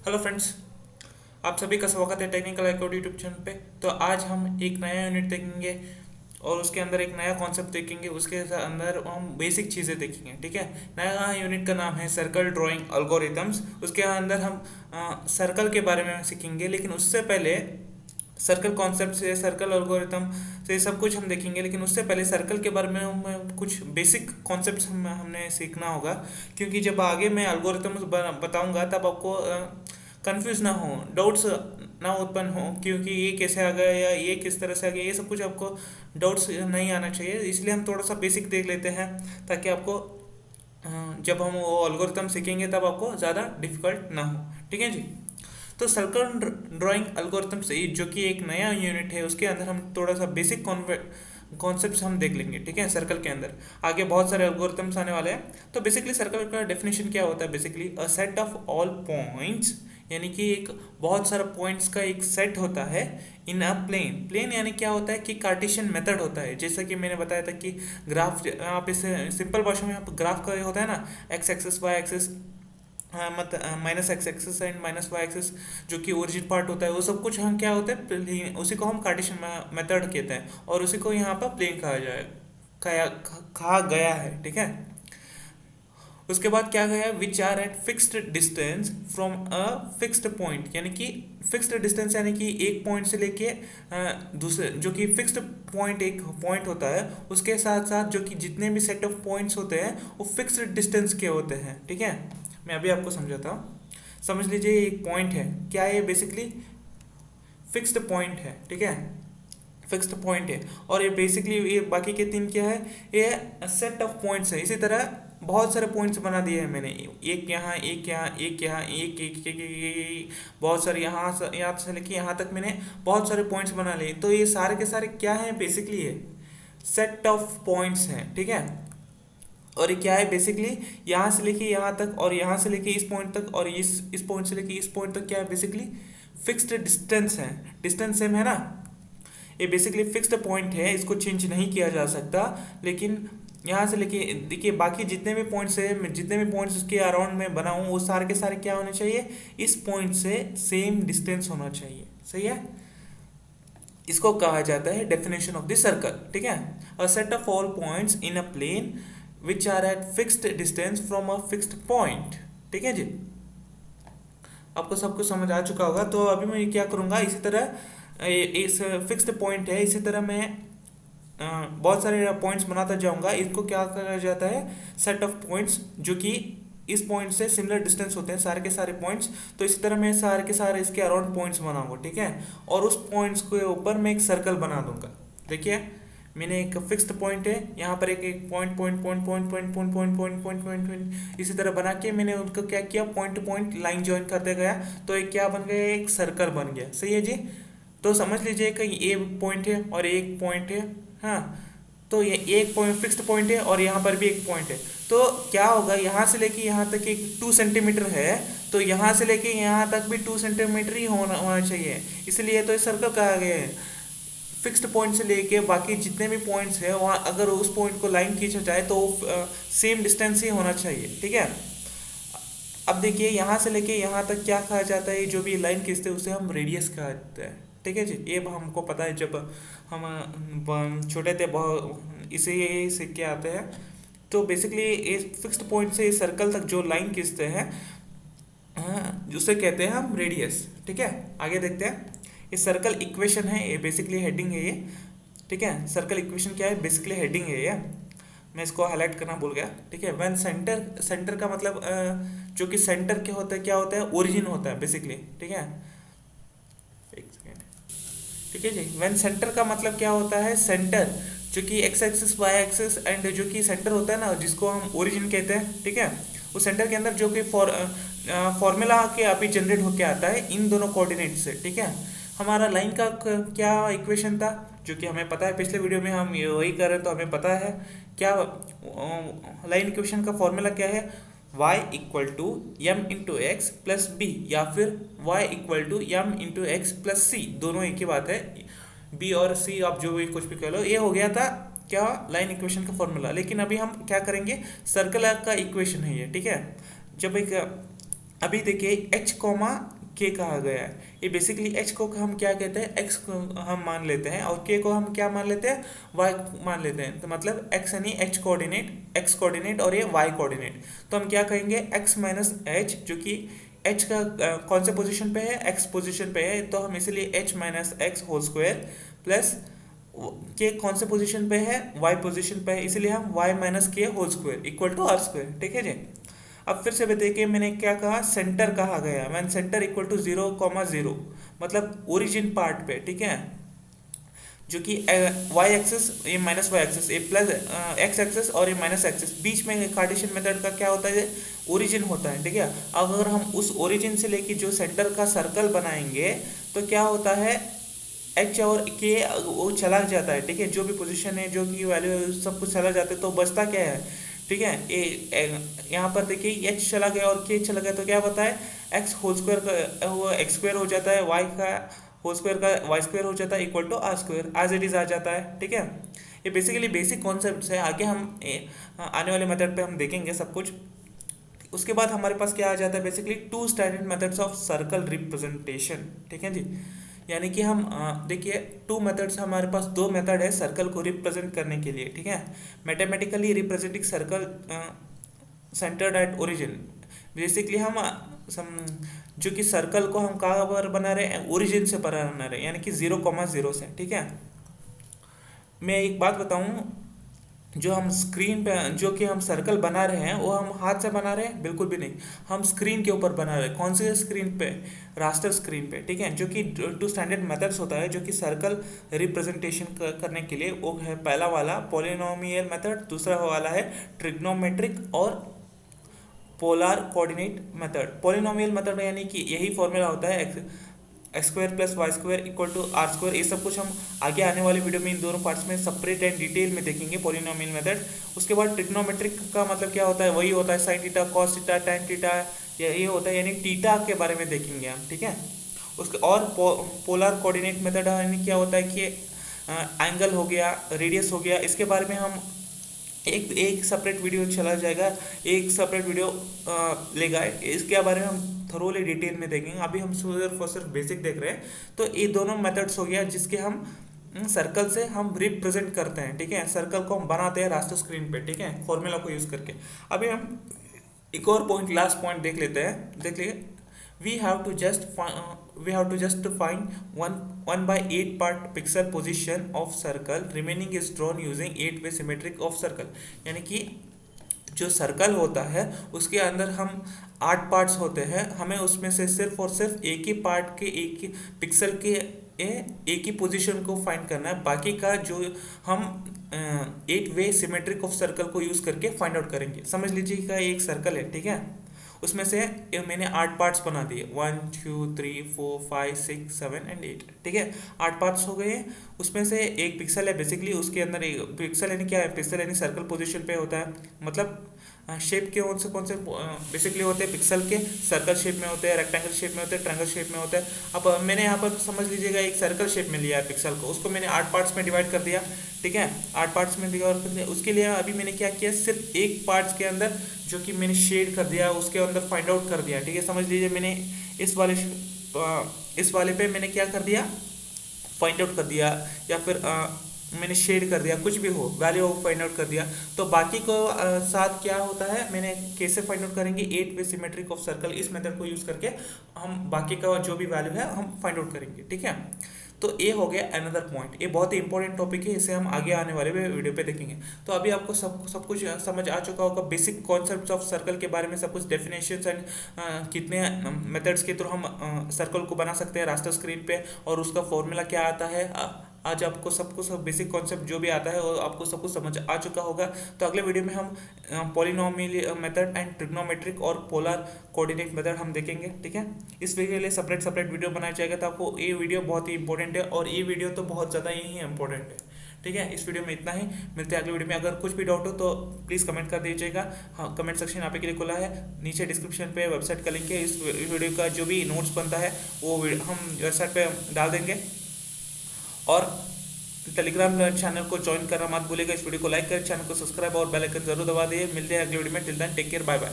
Hello friends, आप सभी का स्वागत है टेक्निकल आइकॉड यूट्यूब चैनल पे। तो आज हम एक नया यूनिट देखेंगे और उसके अंदर एक नया कॉन्सेप्ट देखेंगे। उसके अंदर हम बेसिक चीज़ें देखेंगे। ठीक है, नया यूनिट का नाम है सर्कल ड्राइंग अल्गोरिथम्स। उसके अंदर हम सर्कल के बारे में सीखेंगे, लेकिन उससे पहले सर्कल कॉन्सेप्ट से, सर्कल एल्गोरिथम से सब कुछ हम देखेंगे। लेकिन उससे पहले सर्कल के बारे में हम कुछ बेसिक कॉन्सेप्ट्स हमने सीखना होगा, क्योंकि जब आगे मैं एल्गोरिथम बताऊंगा तब आपको कंफ्यूज ना हो, डाउट्स ना उत्पन्न हो, क्योंकि ये कैसे आ गया या ये किस तरह से आ गया, ये सब कुछ आपको डाउट्स नहीं आना चाहिए। इसलिए हम थोड़ा सा बेसिक देख लेते हैं, ताकि आपको जब हम वो एल्गोरिथम सीखेंगे तब आपको ज़्यादा डिफिकल्ट ना हो। ठीक है जी। तो सर्कल ड्राइंग एल्गोरिथम से, जो कि एक नया यूनिट है, उसके अंदर हम थोड़ा सा बेसिक कॉन्सेप्ट्स हम देख लेंगे। ठीक है, सर्कल के अंदर आगे बहुत सारे एल्गोरिथम्स आने वाले हैं। तो बेसिकली सर्कल का डेफिनेशन क्या होता है? Basically a set of all points, यानी कि एक बहुत सारा पॉइंट्स का एक सेट होता है इन अ प्लेन। प्लेन यानी क्या होता है कि कार्टेशियन मेथड होता है। जैसा कि मैंने बताया था कि ग्राफ, आप इसे सिंपल भाषा में, आप ग्राफ का होता है ना, एक्स एक्सिस वाई एक्सिस, हाँ मत minus X axis and minus Y axis, जो कि ओरिजिन पार्ट होता है, वो सब कुछ हम क्या होता है, उसी को हम कार्टेशियन मेथड कहते हैं, और उसी को यहाँ पर प्लेन कहा जाए, कहा गया है। ठीक है, उसके बाद क्या गया, which are at fixed distance from a fixed point, यानी कि फिक्स्ड डिस्टेंस यानी कि एक पॉइंट से लेके दूसरे, जो कि फिक्स्ड पॉइंट एक पॉइंट होता है, उसके साथ साथ जो कि जितने भी सेट ऑफ पॉइंट्स होते हैं वो फिक्स्ड डिस्टेंस के होते हैं। ठीक है, मैं अभी आपको समझाता हूँ। समझ लीजिए एक पॉइंट है, क्या है, बेसिकली फिक्स्ड पॉइंट है। ठीक है, फिक्स्ड पॉइंट है, और ये बेसिकली ये बाकी के तीन क्या है, ये सेट ऑफ पॉइंट्स है। इसी तरह बहुत सारे पॉइंट्स बना दिए हैं मैंने, एक यहाँ, एक यहाँ, एक यहाँ, बहुत सारे यहाँ से लेके यहाँ तक मैंने बहुत सारे पॉइंट्स बना लिए। तो ये सारे के सारे क्या हैं, बेसिकली ये सेट ऑफ पॉइंट्स हैं। ठीक है, और ये क्या है, बेसिकली यहाँ से लेके यहाँ तक, और यहाँ से लेके इस पॉइंट तक, और इस पॉइंट से लेके इस पॉइंट तक क्या है, बेसिकली फिक्स्ड डिस्टेंस है। डिस्टेंस सेम है ना, ये बेसिकली फिक्स्ड पॉइंट है, इसको चेंज नहीं किया जा सकता। लेकिन यहाँ से लेके देखिए, बाकी जितने भी पॉइंट्स है, जितने भी पॉइंट्स उसके अराउंड में बनाऊँ, वो सारे के सारे क्या होने चाहिए, इस पॉइंट से सेम डिस्टेंस होना चाहिए। सही है, इसको कहा जाता है डेफिनेशन ऑफ द सर्कल। ठीक है, a set of all points in a plane which are at fixed distance from a fixed point. ठीक है जी, आपको सब कुछ समझ आ चुका होगा। तो अभी मैं क्या करूँगा, इसी तरह इस फिक्स्ड पॉइंट है, इसी तरह मैं बहुत सारे पॉइंट्स बनाता जाऊंगा। इसको क्या कहा जाता है, सेट ऑफ पॉइंट्स, जो कि इस पॉइंट से सिमिलर डिस्टेंस होते हैं सारे के सारे पॉइंट्स। तो इसी तरह मैं सारे के सारे इसके अराउंड पॉइंट्स बनाऊंगा। ठीक है, और उस पॉइंट्स के ऊपर मैं एक सर्कल बना दूंगा। देखिए, मैंने एक फिक्स्ड पॉइंट है, यहाँ पर एक point point point point point point point point point point point इसी तरह बना के मैंने उनको क्या किया, point two point line join करते गया। तो एक क्या बन गया, एक सर्कल बन गया। सही है जी। तो समझ लीजिए कि ये पॉइंट है और एक पॉइंट है। हाँ, तो ये एक पॉइंट फिक्स्ड पॉइंट है और यहाँ पर भी एक पॉइंट है। तो क्या होगा, यहाँ से लेके यहाँ तक एक 2 सेंटीमीटर है, तो यहाँ से लेके यहाँ तक भी 2 सेंटीमीटर ही होना चाहिए। इसलिए तो इस सर्कल कहा गया है। फिक्स्ड पॉइंट से लेके बाकी जितने भी पॉइंट्स हैं, वहाँ अगर उस पॉइंट को लाइन खींचा जाए तो सेम डिस्टेंस ही होना चाहिए। ठीक है, अब देखिए, यहाँ से लेके यहाँ तक क्या कहा जाता है, जो भी लाइन खींचते हैं उसे हम रेडियस कहते हैं। ठीक है जी, ये हमको पता है, जब हम छोटे थे बहुत इसे ये सीख के आते हैं। तो बेसिकली इस फिक्स्ड पॉइंट से इस सर्कल तक जो लाइन खींचते हैं, उसे कहते हैं हम रेडियस। ठीक है, आगे देखते हैं। ये सर्कल इक्वेशन है, ये बेसिकली हेडिंग है ये। ठीक है, सर्कल इक्वेशन क्या है, बेसिकली हेडिंग है ये। मैं इसको हाईलाइट करना भूल गया। ठीक है, व्हेन सेंटर, सेंटर का मतलब जो कि सेंटर क्या होता है, क्या होता है, ओरिजिन होता है बेसिकली। ठीक है, एक सेकेंड। ठीक है जी, व्हेन सेंटर का मतलब क्या होता है, सेंटर, जो कि X axis Y axis and जो कि सेंटर होता है ना, जिसको हम ओरिजिन कहते हैं। ठीक है, उस सेंटर के अंदर जो कि फॉर्मूला के अभी जनरेट होके आता है इन दोनों कोऑर्डिनेट से। ठीक है, हमारा लाइन का क्या इक्वेशन था, जो कि हमें पता है, पिछले वीडियो में हम वही कर रहे हैं, तो हमें पता है क्या लाइन इक्वेशन का फॉर्मूला क्या है, y equal to m into x plus b, या फिर y equal to m into x plus c, दोनों एक ही बात है। b और c आप जो भी कुछ भी कह लो, ये हो गया था क्या, लाइन इक्वेशन का फॉर्मूला। लेकिन अभी हम क्या करेंगे, सर्कल का इक्वेशन है ये। ठीक है, जब एक अभी देखिए एच कॉमा के कहा गया है, ये बेसिकली एच को हम क्या कहते हैं, एक्स को हम मान लेते हैं और के को हम क्या मान लेते हैं, वाई मान लेते हैं। तो मतलब एक्स यानी एच कोऑर्डिनेट, एक्स कोऑर्डिनेट और ये वाई कोऑर्डिनेट। तो हम क्या कहेंगे, एक्स माइनस एच, जो कि एच का कौन से पोजीशन पे है, एक्स पोजीशन पे है, तो हम इसलिए H minus X whole square plus K कौन से पोजीशन पे है, वाई पोजीशन पे है, इसलिए हम Y minus K whole square equal to are square. ठीक है जी। अब फिर से देखिए मैंने क्या कहा, सेंटर कहा गया, मैंने सेंटर इक्वल टू 0,0, मतलब ओरिजिन पार्ट पे। ठीक है, जो कि वाई एक्सिस, ये माइनस वाई एक्सिस, ये प्लस एक्स एक्सिस और ये माइनस एक्सिस, बीच में कार्टेशियन मेथड का क्या होता है, ओरिजिन होता है। ठीक है, अब अगर हम उस ओरिजिन से लेके जो सेंटर का सर्कल बनाएंगे तो क्या होता है, एच और के वो चला जाता है। ठीक है, जो भी पोजीशन है, जो कि वैल्यू है, सब कुछ चला जाता है, तो बचता क्या है। ठीक है, ये यहाँ पर देखिए एच चला गया और के चला गया, तो क्या होता है, एक्स होल स्क्वायर का वो एक्स स्क्वायर हो जाता है, वाई का होल स्क्वायर का वाई स्क्वायर हो जाता है equal to are square, as it is आ जाता है। ठीक है, ये बेसिकली बेसिक कॉन्सेप्ट है, आगे हम आने वाले मेथड पे हम देखेंगे सब कुछ। उसके बाद हमारे पास क्या आ जाता है, basically two standard methods of circle representation. ठीक है जी, यानी कि हम देखिए टू मेथड्स, हमारे पास दो मेथड है सर्कल को रिप्रेजेंट करने के लिए। ठीक है, mathematically representing circle centred at origin. Basically हम जो कि सर्कल को हम कहाँ पर बना रहे हैं, ओरिजिन से बना रहे हैं, यानी कि 0,0 से। ठीक है, मैं एक बात बताऊं, जो हम स्क्रीन पे जो कि हम सर्कल बना रहे हैं वो हम हाथ से बना रहे हैं, बिल्कुल भी नहीं, हम स्क्रीन के ऊपर बना रहे हैं। कौन से स्क्रीन पे, रास्टर स्क्रीन पे। ठीक है, जो कि टू स्टैंडर्ड मेथड्स होता है जो कि सर्कल रिप्रेजेंटेशन करने के लिए, वो है पहला वाला पॉलिनोमियल मेथड, दूसरा वाला है ट्रिग्नोमेट्रिक और polar coordinate method. Polynomial method में यानी कि यही फॉर्मूला होता है, X square plus Y square equal to are square. ये सब कुछ हम आगे आने वाले वीडियो में इन दोनों पार्ट्स में सेपरेट एंड डिटेल में देखेंगे, पॉलिनोमियल मेथड। उसके बाद ट्रिग्नोमेट्रिक का मतलब क्या होता है, वही होता है sine theta, cos theta, tan theta, ये होता है, यानी थीटा के बारे में देखेंगे हम। ठीक है, उसके और पोलर कोऑर्डिनेट मेथड यानी क्या होता है कि एंगल हो गया, रेडियस हो गया, इसके बारे में हम एक एक सेपरेट वीडियो चला जाएगा, एक सेपरेट वीडियो लेगा, इसके बारे में हम थोरोली डिटेल में देखेंगे। अभी हम सिर्फ और सिर्फ बेसिक देख रहे हैं। तो ये दोनों मेथड्स हो गया जिसके हम सर्कल से हम रिप्रेजेंट करते हैं। ठीक है, सर्कल को हम बनाते हैं रास्टर स्क्रीन पे। ठीक है, फॉर्मूला को यूज करके। अभी हम एक और पॉइंट, लास्ट पॉइंट देख लेते हैं। देखिए, we have to just find 1/8 part pixel position of circle, remaining is drawn using 8-way symmetric of circle। यानी कि जो सर्कल होता है उसके अंदर हम 8 पार्ट्स होते हैं, हमें उसमें से सिर्फ और सिर्फ एक ही पार्ट के एक ही पिक्सल के एक ही पोजीशन को फाइंड करना है। बाकी का जो हम 8-वे सिमेट्रिक ऑफ सर्कल को यूज करके फाइंड आउट करेंगे। समझ लीजिए का एक सर्कल है। ठीक है, उसमें से मैंने 8 पार्ट्स बना दिए, 1 2 3 4 5 6 7 एंड 8। ठीक है, 8 पार्ट्स हो गए। उसमें से एक पिक्सल है, बेसिकली उसके अंदर एक पिक्सल यानी क्या है, पिक्सल यानी सर्कल पोजीशन पे होता है, मतलब शेप के कौन से बेसिकली होते हैं, पिक्सल के सर्कल शेप में होते हैं, रेक्टेंगल शेप में होते हैं, ट्रायंगल शेप में होते हैं। अब मैंने यहाँ पर समझ लीजिएगा एक सर्कल शेप में लिया है पिक्सल को, उसको मैंने 8 पार्ट्स में डिवाइड कर दिया। ठीक है, 8 पार्ट्स में डिवाइड कर दिया। उसके लिए अभी मैंने क्या किया, सिर्फ एक पार्ट्स के अंदर जो कि मैंने शेड कर दिया, उसके अंदर फाइंड आउट कर दिया। ठीक है, समझ लीजिए मैंने इस वाले पे मैंने क्या कर दिया, फाइंड आउट कर दिया, या फिर मैंने शेड कर दिया, कुछ भी हो, वैल्यू फाइंड आउट कर दिया। तो बाकी को साथ क्या होता है, मैंने कैसे फाइंड आउट करेंगे, 8-वे सिमेट्रिक ऑफ सर्कल, इस मेथड को यूज करके हम बाकी का जो भी वैल्यू है हम फाइंड आउट करेंगे। ठीक है, तो ये हो गया अनदर पॉइंट। ये बहुत ही इंपॉर्टेंट टॉपिक है, इसे हम आगे आने वाले वीडियो पे देखेंगे। तो अभी आपको सब कुछ समझ आ चुका होगा, बेसिक कॉन्सेप्ट्स ऑफ सर्कल के बारे में सब कुछ, डेफिनेशंस एंड कितने मेथड्स के थ्रू हम सर्कल को बना सकते हैं रास्टर स्क्रीन पे, और उसका फॉर्मूला क्या आता है। आज आपको सब बेसिक कॉन्सेप्ट जो भी आता है वो आपको सब कुछ समझ आ चुका होगा। तो अगले वीडियो में हम पॉलिनोमियल मेथड एंड ट्रिग्नोमेट्रिक और पोलर कोऑर्डिनेट मेथड हम देखेंगे। ठीक है, इस वीडियो के लिए सेपरेट वीडियो बनाया जाएगा। तो आपको ये वीडियो बहुत ही इंपॉर्टेंट है, और ये वीडियो तो बहुत ज़्यादा ही इंपॉर्टेंट है। ठीक है, इस वीडियो में इतना ही, मिलते हैं अगले वीडियो में। अगर कुछ भी डाउट हो तो प्लीज़ कमेंट कर दीजिएगा। हाँ, कमेंट सेक्शन आप के लिए खुला है, नीचे डिस्क्रिप्शन पे वेबसाइट का लिंक है। इस वीडियो का जो भी नोट्स बनता है वो हम वेबसाइट पे डाल देंगे, और टेलीग्राम चैनल को ज्वाइन करना मत भूलिएगा। इस वीडियो को लाइक करें, चैनल को सब्सक्राइब और बेल आइकन जरूर दबा दिए। मिलते हैं अगले वीडियो में, till then take care, bye bye.